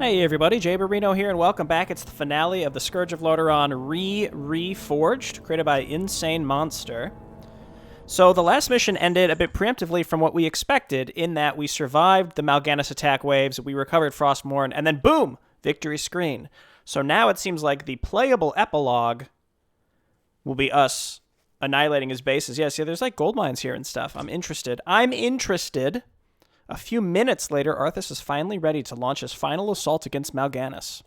Hey everybody, Jay Barino here, and welcome back. It's the finale of the Scourge of Lordaeron Reforged, created by InsaneMonster. So the last mission ended a bit preemptively from what we expected, in that we survived the Mal'Ganis attack waves, we recovered Frostmourne, and then boom! Victory screen. So now it seems like the playable epilogue will be us annihilating his bases. Yeah, see, there's like gold mines here and stuff. I'm interested. A few minutes later, Arthas is finally ready to launch his final assault against Mal'Ganis.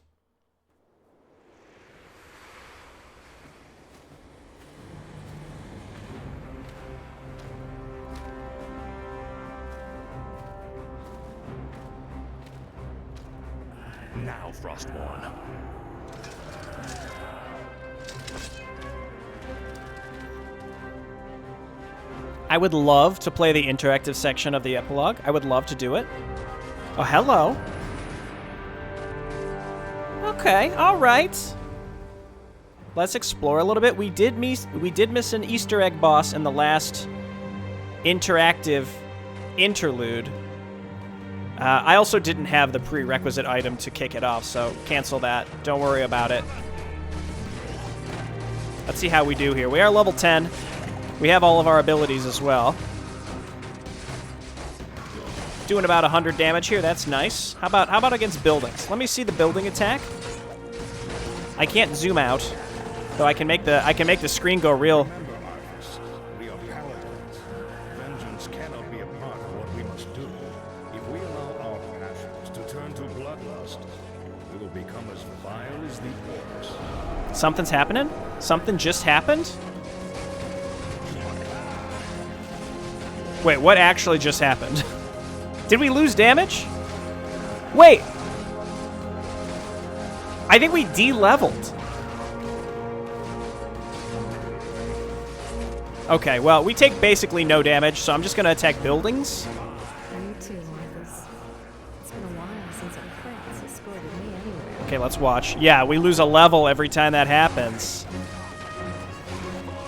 Now, Frostmourne. I would love to play the interactive section of the epilogue. I would love to do it. Oh, hello. Okay, all right. Let's explore a little bit. We did miss an Easter egg boss in the last interactive interlude. I also didn't have the prerequisite item to kick it off, so cancel that. Don't worry about it. Let's see how we do here. We are level 10. We have all of our abilities as well. Doing about 100 damage here. That's nice. How about against buildings? Let me see the building attack. I can't zoom out, though I can make the screen go real. We are paladins. Vengeance cannot be a part of what we must do. If we allow our passions to turn to bloodlust, we will become as vile as the orcs. Something's happening? Something just happened? Wait, what actually just happened? Did we lose damage? Wait! I think we de-leveled. Okay, well, we take basically no damage, so I'm just gonna attack buildings. You too, Arthas. It's been a while since our friends escorted me anywhere. Okay, let's watch. Yeah, we lose a level every time that happens.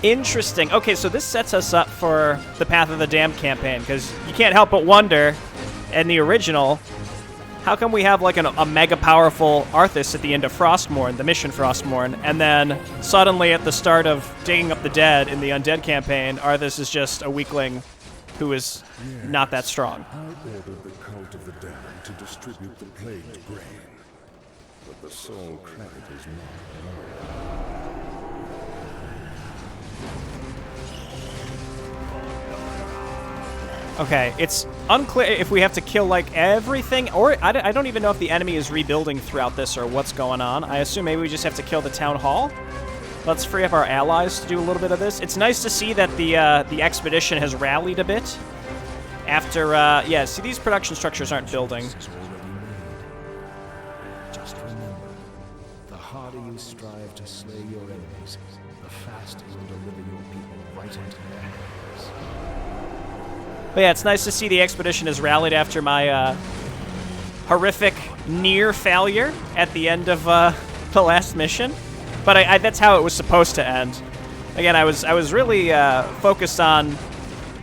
Interesting. Okay, so this sets us up for the Path of the Damned campaign, because you can't help but wonder, in the original, how come we have like a mega powerful Arthas at the end of Frostmourne, the mission Frostmourne, and then suddenly at the start of Digging Up the Dead in the Undead campaign, Arthas is just a weakling who is not that strong. I ordered the cult of the Damned to distribute the plagued grain, but the sole credit is not mine. Okay, it's unclear if we have to kill, like, everything, or I don't even know if the enemy is rebuilding throughout this or what's going on. I assume maybe we just have to kill the town hall. Let's free up our allies to do a little bit of this. It's nice to see that the expedition has rallied a bit after, yeah, see, these production structures aren't building. Just remember, the harder you strive to slay your enemies, the faster you'll deliver your people right into their hands. But yeah, it's nice to see the expedition has rallied after my horrific near failure at the end of the last mission. But that's how it was supposed to end. Again, I was really focused on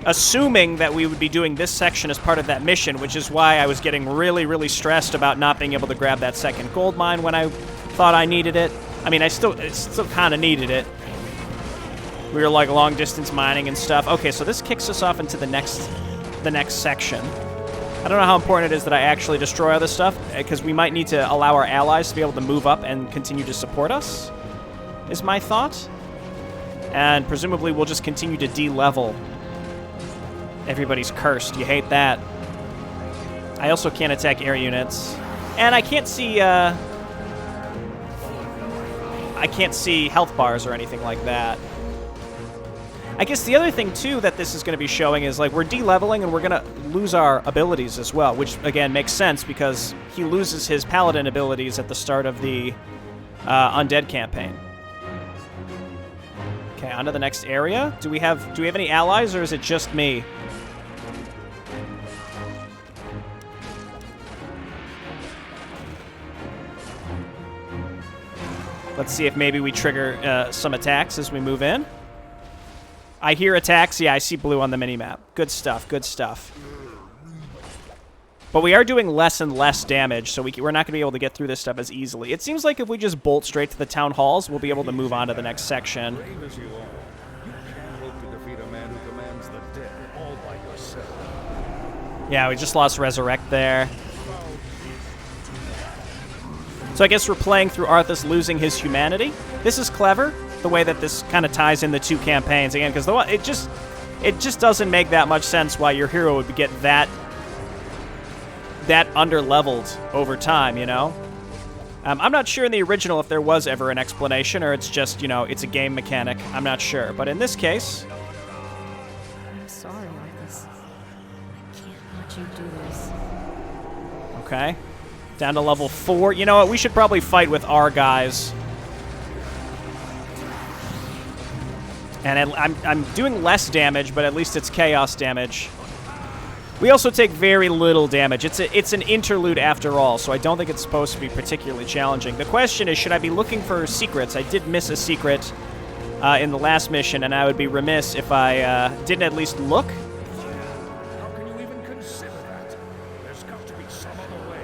assuming that we would be doing this section as part of that mission, which is why I was getting really, really stressed about not being able to grab that second gold mine when I thought I needed it. I mean, I still kind of needed it. We were like long distance mining and stuff. Okay, so this kicks us off into the next section. I don't know how important it is that I actually destroy all this stuff, because we might need to allow our allies to be able to move up and continue to support us, is my thought. And presumably we'll just continue to de-level. Everybody's cursed. You hate that. I also can't attack air units. And I can't see health bars or anything like that. I guess the other thing, too, that this is going to be showing is, like, we're de-leveling and we're going to lose our abilities as well, which, again, makes sense because he loses his paladin abilities at the start of the Undead campaign. Okay, on to the next area. Do we have any allies, or is it just me? Let's see if maybe we trigger some attacks as we move in. I hear attacks. Yeah, I see blue on the minimap. Good stuff, good stuff. But we are doing less and less damage, so we're not going to be able to get through this stuff as easily. It seems like if we just bolt straight to the town halls, we'll be able to move on to the next section. Brave as you are, you can't hope to defeat a man who commands the dead all by yourself. Yeah, we just lost Resurrect there. So I guess we're playing through Arthas losing his humanity. This is clever, the way that this kind of ties in the two campaigns again, because it just doesn't make that much sense why your hero would get that under-leveled over time, you know? I'm not sure in the original if there was ever an explanation, or it's just, you know, it's a game mechanic. I'm not sure. But in this case... I'm sorry, Arthas. I can't let you do this. Okay. Down to level 4. You know what? We should probably fight with our guys. And I'm doing less damage, but at least it's chaos damage. We also take very little damage. It's an interlude after all, so I don't think it's supposed to be particularly challenging. The question is, should I be looking for secrets? I did miss a secret in the last mission, and I would be remiss if I didn't at least look. How can you even consider that? There's got to be some other way.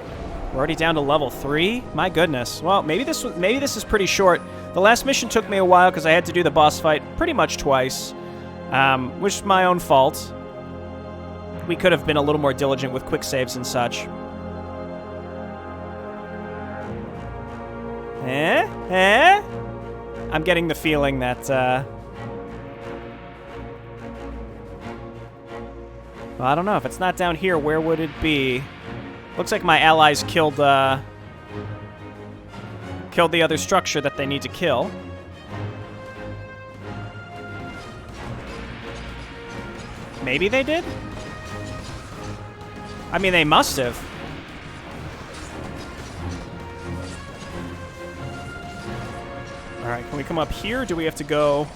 We're already down to level 3? My goodness. Well, maybe this is pretty short. The last mission took me a while because I had to do the boss fight pretty much twice, which is my own fault. We could have been a little more diligent with quick saves and such. I'm getting the feeling that, well, I don't know. If it's not down here, where would it be? Looks like my allies killed the other structure that they need to kill. Maybe they did? I mean, they must have. All right, can we come up here? Do we have to go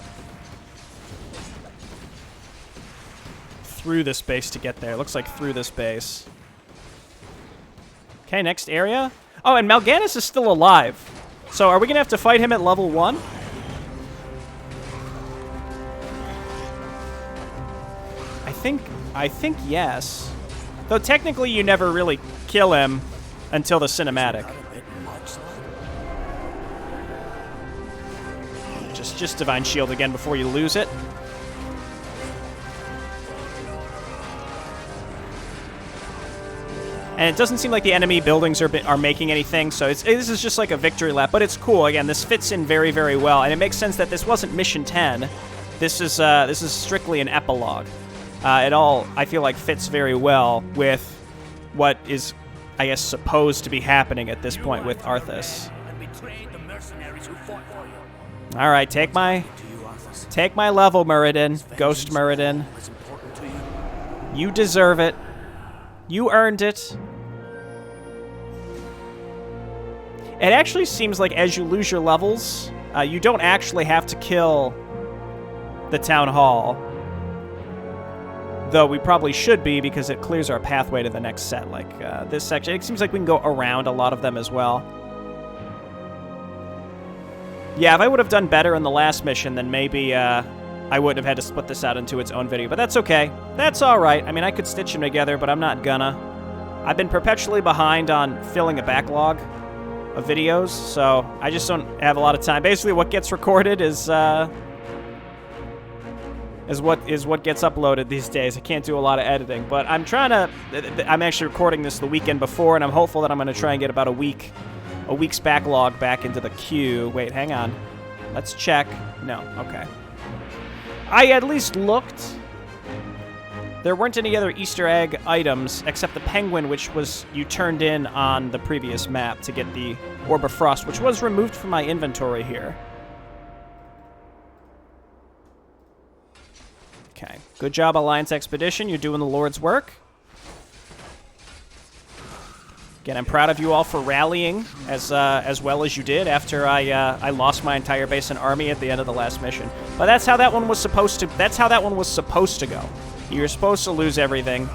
through this base to get there? Looks like through this base. Okay, next area. Oh, and Mal'Ganis is still alive. So are we going to have to fight him at level 1? I think yes. Though technically you never really kill him until the cinematic. Just Divine Shield again before you lose it. And it doesn't seem like the enemy buildings are making anything, so this is just like a victory lap, but it's cool. Again, this fits in very, very well, and it makes sense that this wasn't Mission 10. This is strictly an epilogue. It all, I feel like, fits very well with what is, I guess, supposed to be happening at this point with Arthas. All right, take my level, Muradin. Ghost Muradin. You deserve it. You earned it. It actually seems like as you lose your levels, you don't actually have to kill the town hall. Though we probably should be, because it clears our pathway to the next set. Like this section, it seems like we can go around a lot of them as well. Yeah, if I would have done better in the last mission, then maybe I wouldn't have had to split this out into its own video. But that's okay. That's all right. I mean, I could stitch them together, but I'm not gonna. I've been perpetually behind on filling a backlog of videos, so I just don't have a lot of time. Basically, what gets recorded is what gets uploaded these days. I can't do a lot of editing, but I'm trying to. I'm actually recording this the weekend before, and I'm hopeful that I'm going to try and get about a week's backlog back into the queue. Wait, hang on. Let's check. No, okay. I at least looked. There weren't any other Easter egg items except the penguin, which was you turned in on the previous map to get the Orb of Frost, which was removed from my inventory here. Okay. Good job, Alliance Expedition. You're doing the Lord's work. Again, I'm proud of you all for rallying as well as you did after I lost my entire base and army at the end of the last mission. But that's how that one was supposed to. That's how that one was supposed to go. You're supposed to lose everything.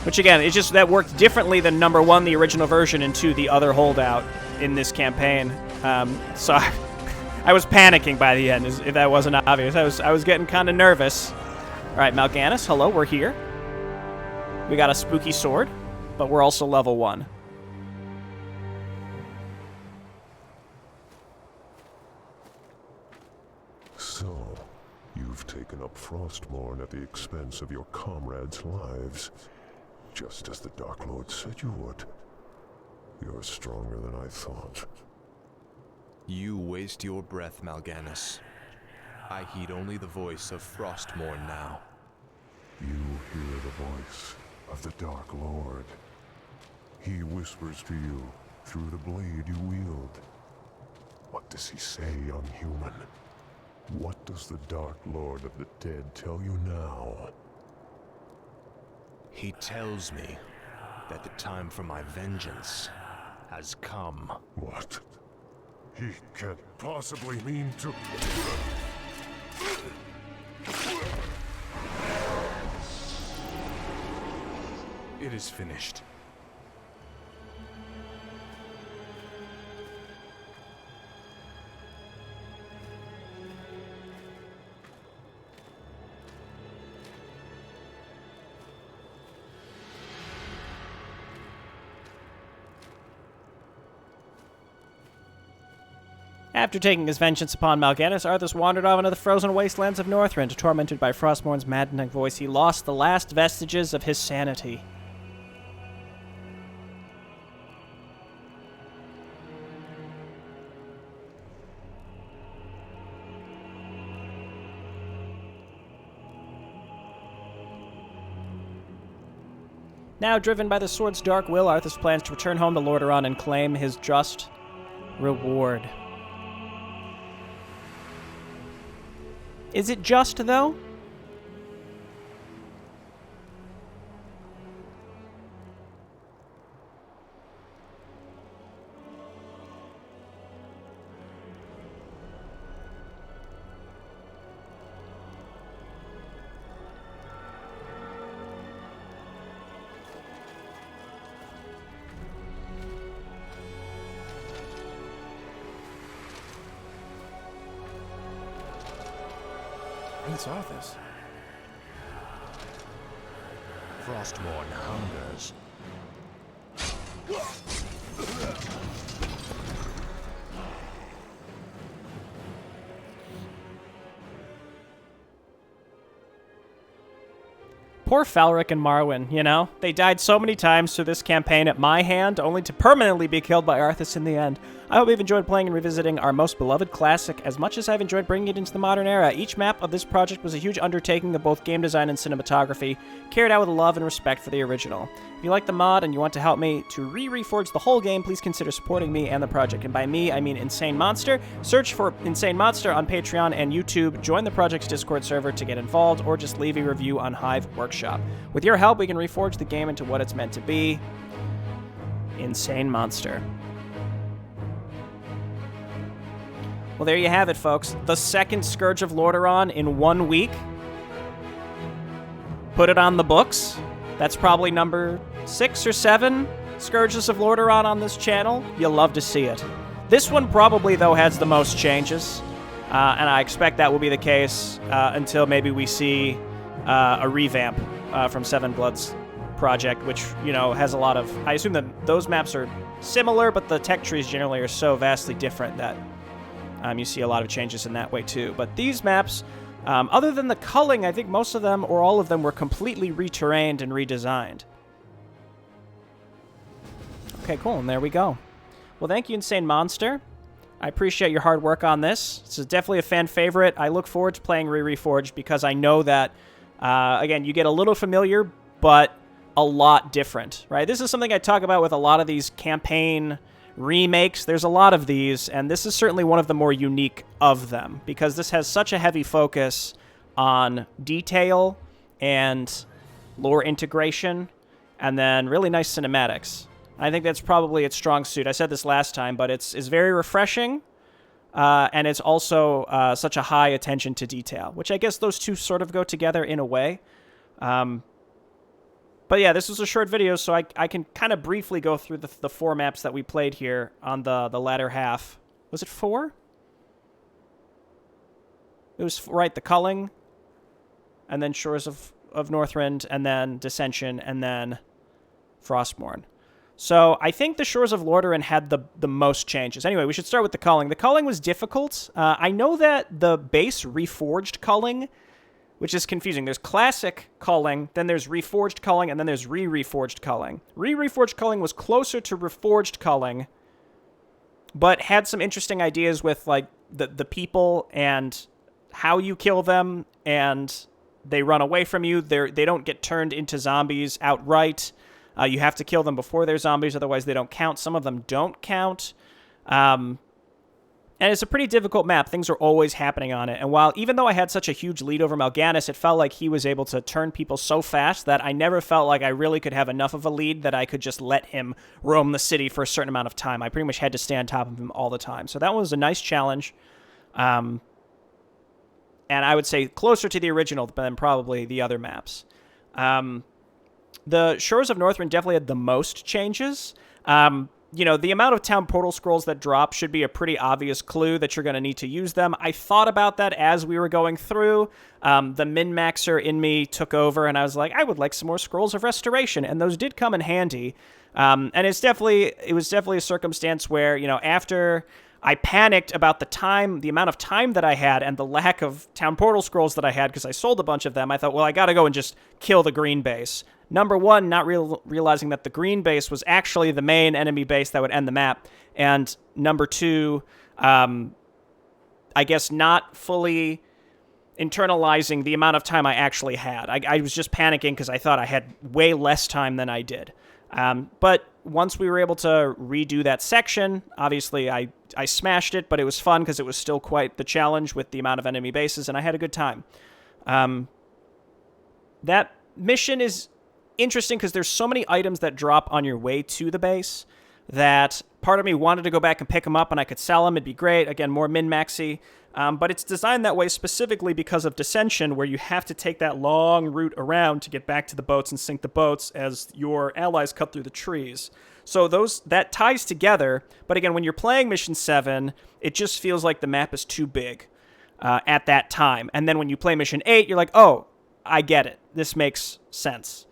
Which again, it's just that worked differently than number 1, the original version, and 2, the other holdout in this campaign. So I was panicking by the end, if that wasn't obvious. I was getting kind of nervous. All right, Mal'Ganis, hello, we're here. We got a spooky sword, but we're also level 1. So, you've taken up Frostmourne at the expense of your comrades' lives, just as the Dark Lord said you would. You're stronger than I thought. You waste your breath, Mal'Ganis. I heed only the voice of Frostmourne now. You hear the voice of the Dark Lord. He whispers to you through the blade you wield. What does he say, young human? What does the Dark Lord of the Dead tell you now? He tells me that the time for my vengeance has come. What? He can't possibly mean to... It is finished. After taking his vengeance upon Mal'Ganis, Arthas wandered off into the frozen wastelands of Northrend. Tormented by Frostmourne's maddening voice, he lost the last vestiges of his sanity. Now driven by the sword's dark will, Arthas plans to return home to Lordaeron and claim his just reward. Is it just, though? Prince Arthas. Frostmourne hungers. Poor Falric and Marwyn, you know? They died so many times through this campaign at my hand, only to permanently be killed by Arthas in the end. I hope you've enjoyed playing and revisiting our most beloved classic as much as I've enjoyed bringing it into the modern era. Each map of this project was a huge undertaking of both game design and cinematography, carried out with love and respect for the original. If you like the mod and you want to help me to reforge the whole game, please consider supporting me and the project. And by me, I mean InsaneMonster. Search for InsaneMonster on Patreon and YouTube, join the project's Discord server to get involved, or just leave a review on Hive Workshop. With your help, we can reforge the game into what it's meant to be. InsaneMonster. Well, there you have it, folks. The second Scourge of Lordaeron in 1 week. Put it on the books. That's probably number 6 or 7 Scourges of Lordaeron on this channel. You'll love to see it. This one probably, though, has the most changes. And I expect that will be the case until maybe we see a revamp from Seven Bloods project, which, you know, has a lot of... I assume that those maps are similar, but the tech trees generally are so vastly different that you see a lot of changes in that way, too. But these maps, other than the culling, I think most of them, or all of them, were completely re-terrained and redesigned. Okay, cool, and there we go. Well, thank you, InsaneMonster. I appreciate your hard work on this. This is definitely a fan favorite. I look forward to playing RE-Reforged because I know that, again, you get a little familiar, but a lot different, right? This is something I talk about with a lot of these campaign remakes. There's a lot of these, and this is certainly one of the more unique of them because this has such a heavy focus on detail and lore integration and then really nice cinematics. I think that's probably its strong suit. I said this last time, but it's very refreshing, and it's also such a high attention to detail, which I guess those two sort of go together in a way. But yeah, this was a short video, so I can kind of briefly go through the 4 maps that we played here on the latter half. Was it 4? It was, right, the Culling, and then Shores of of Northrend, and then Dissension, and then Frostmourne. So I think the Shores of Lordaeron had the most changes. Anyway, we should start with the culling. The culling was difficult. I know that the base Reforged culling, which is confusing. There's classic culling, then there's Reforged culling, and then there's Re-Reforged culling. Re-Reforged culling was closer to Reforged culling, but had some interesting ideas with like the people and how you kill them, and they run away from you. They don't get turned into zombies outright. You have to kill them before they're zombies, otherwise they don't count. Some of them don't count. And it's a pretty difficult map. Things are always happening on it. And even though I had such a huge lead over Mal'Ganis, it felt like he was able to turn people so fast that I never felt like I really could have enough of a lead that I could just let him roam the city for a certain amount of time. I pretty much had to stay on top of him all the time. So that was a nice challenge. And I would say closer to the original than probably the other maps. The Shores of Northrend definitely had the most changes. The amount of town portal scrolls that drop should be a pretty obvious clue that you're going to need to use them. I thought about that as we were going through. The min-maxer in me took over, and I was like, I would like some more Scrolls of Restoration, and those did come in handy. And it was definitely a circumstance where, after I panicked about the amount of time that I had and the lack of town portal scrolls that I had because I sold a bunch of them, I thought, well, I got to go and just kill the green base. Number one, not realizing that the green base was actually the main enemy base that would end the map. And number two, I guess not fully internalizing the amount of time I actually had. I was just panicking because I thought I had way less time than I did. But once we were able to redo that section, obviously I smashed it, but it was fun because it was still quite the challenge with the amount of enemy bases, and I had a good time. That mission is interesting because there's so many items that drop on your way to the base that part of me wanted to go back and pick them up and I could sell them. It'd be great. Again, more min-maxy. But it's designed that way specifically because of Dissension, where you have to take that long route around to get back to the boats and sink the boats as your allies cut through the trees. So that ties together. But again, when you're playing Mission 7, it just feels like the map is too big at that time. And then when you play Mission 8, you're like, oh, I get it. This makes sense.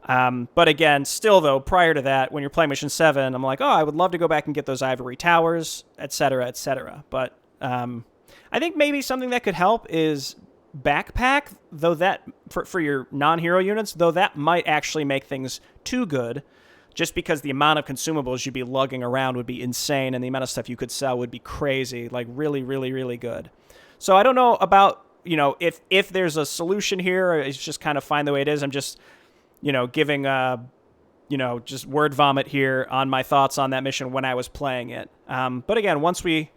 But again, still though, prior to that, when you're playing Mission 7, I'm like, oh, I would love to go back and get those ivory towers, etc., etc. But I think maybe something that could help is backpack, though that, for your non-hero units, though that might actually make things too good, just because the amount of consumables you'd be lugging around would be insane, and the amount of stuff you could sell would be crazy, like really, really, really good. So I don't know about, if there's a solution here, or it's just kind of fine the way it is. I'm just giving, just word vomit here on my thoughts on that mission when I was playing it. But again, once we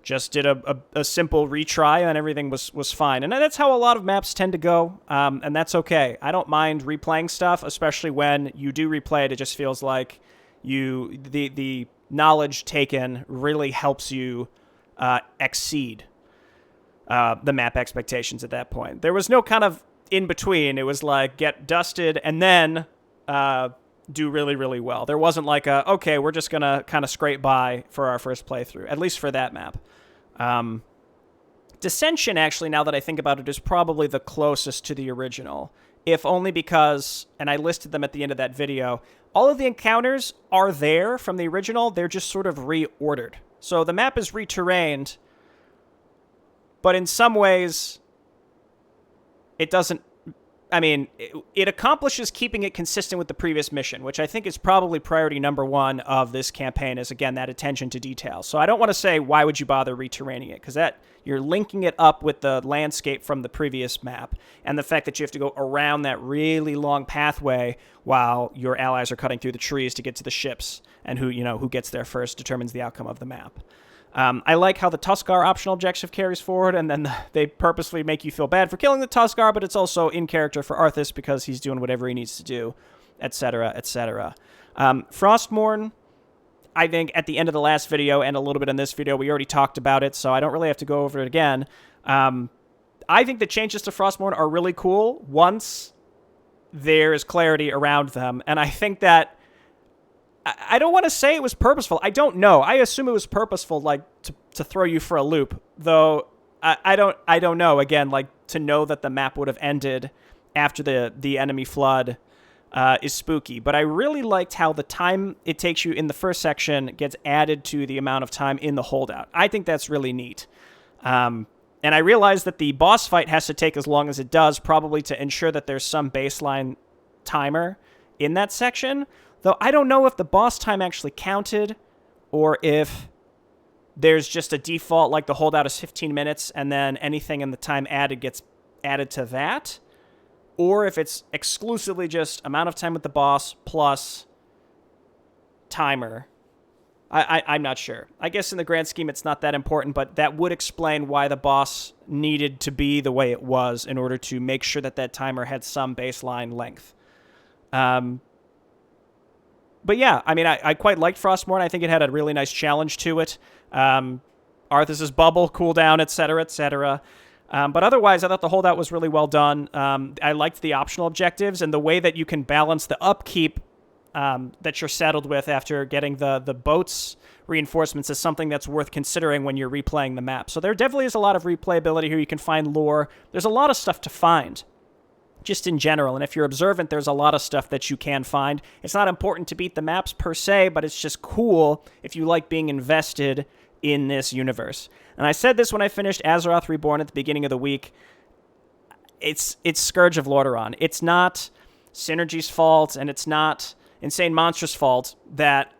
just did a simple retry and everything was fine. And that's how a lot of maps tend to go, and that's okay. I don't mind replaying stuff, especially when you do replay it. It just feels like the knowledge taken really helps you exceed the map expectations at that point. There was no kind of in between. It was like get dusted and then do really, really well. There wasn't like okay, we're just gonna kind of scrape by for our first playthrough, at least for that map. Dissension, actually, now that I think about it, is probably the closest to the original, if only because, and I listed them at the end of that video, all of the encounters are there from the original. They're just sort of reordered. So the map is re-terrained, but in some ways it doesn't, it accomplishes keeping it consistent with the previous mission, which I think is probably priority number one of this campaign, is, again, that attention to detail. So I don't want to say, why would you bother re-terraining it? Because you're linking it up with the landscape from the previous map, and the fact that you have to go around that really long pathway while your allies are cutting through the trees to get to the ships, and who gets there first determines the outcome of the map. I like how the Tuskar optional objective carries forward, and then they purposely make you feel bad for killing the Tuskar, but it's also in character for Arthas because he's doing whatever he needs to do, etc., etc. Frostmourne, I think at the end of the last video and a little bit in this video, we already talked about it, so I don't really have to go over it again. I think the changes to Frostmourne are really cool once there is clarity around them, and I think that I don't want to say it was purposeful. I don't know. I assume it was purposeful, like to throw you for a loop. Though I don't know. Again, like to know that the map would have ended after the enemy flood is spooky. But I really liked how the time it takes you in the first section gets added to the amount of time in the holdout. I think that's really neat. And I realize that the boss fight has to take as long as it does, probably to ensure that there's some baseline timer in that section. Though I don't know if the boss time actually counted or if there's just a default, like the holdout is 15 minutes and then anything in the time added gets added to that. Or if it's exclusively just amount of time with the boss plus timer. I'm not sure. I guess in the grand scheme, it's not that important, but that would explain why the boss needed to be the way it was in order to make sure that that timer had some baseline length. But yeah, I mean, I quite liked Frostmourne. I think it had a really nice challenge to it. Arthas's bubble, cooldown, etc., etc. But otherwise, I thought the holdout was really well done. I liked the optional objectives and the way that you can balance the upkeep that you're saddled with after getting the boats reinforcements is something that's worth considering when you're replaying the map. So there definitely is a lot of replayability here. You can find lore. There's a lot of stuff to find, just in general. And if you're observant, there's a lot of stuff that you can find. It's not important to beat the maps per se, but it's just cool if you like being invested in this universe. And I said this when I finished Azeroth Reborn at the beginning of the week. It's Scourge of Lordaeron. It's not Synergy's fault, and it's not InsaneMonster's fault that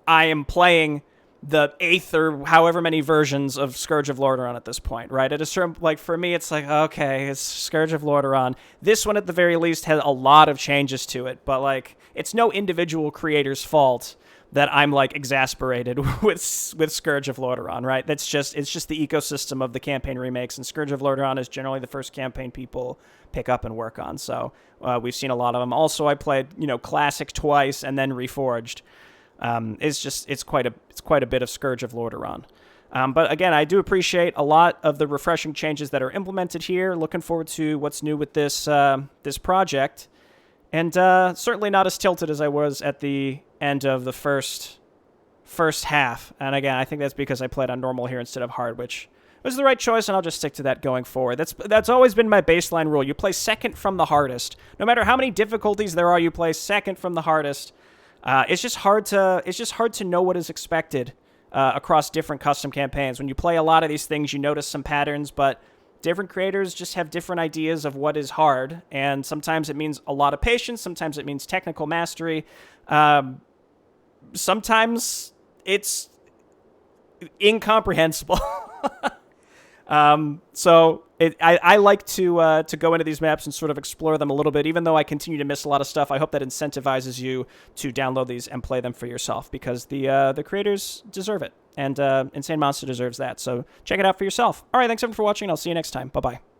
I am playing the 8th or however many versions of Scourge of Lordaeron at this point, right? At a certain, like, for me, it's like, okay, it's Scourge of Lordaeron. This one, at the very least, has a lot of changes to it, but, like, it's no individual creator's fault that I'm, like, exasperated with Scourge of Lordaeron, right? It's just the ecosystem of the campaign remakes, and Scourge of Lordaeron is generally the first campaign people pick up and work on, so we've seen a lot of them. Also, I played, Classic twice and then Reforged. It's quite a bit of Scourge of Lordaeron. But again, I do appreciate a lot of the refreshing changes that are implemented here. Looking forward to what's new with this project, and certainly not as tilted as I was at the end of the first half. And again, I think that's because I played on normal here instead of hard, which was the right choice, and I'll just stick to that going forward. That's always been my baseline rule. You play second from the hardest. No matter how many difficulties there are, you play second from the hardest. It's just hard to know what is expected across different custom campaigns. When you play a lot of these things, you notice some patterns, but different creators just have different ideas of what is hard, and sometimes it means a lot of patience, sometimes it means technical mastery, sometimes it's incomprehensible. So I like to go into these maps and sort of explore them a little bit, even though I continue to miss a lot of stuff. I hope that incentivizes you to download these and play them for yourself, because the creators deserve it, and InsaneMonster deserves that. So check it out for yourself. All right, thanks everyone for watching. I'll see you next time. Bye-bye.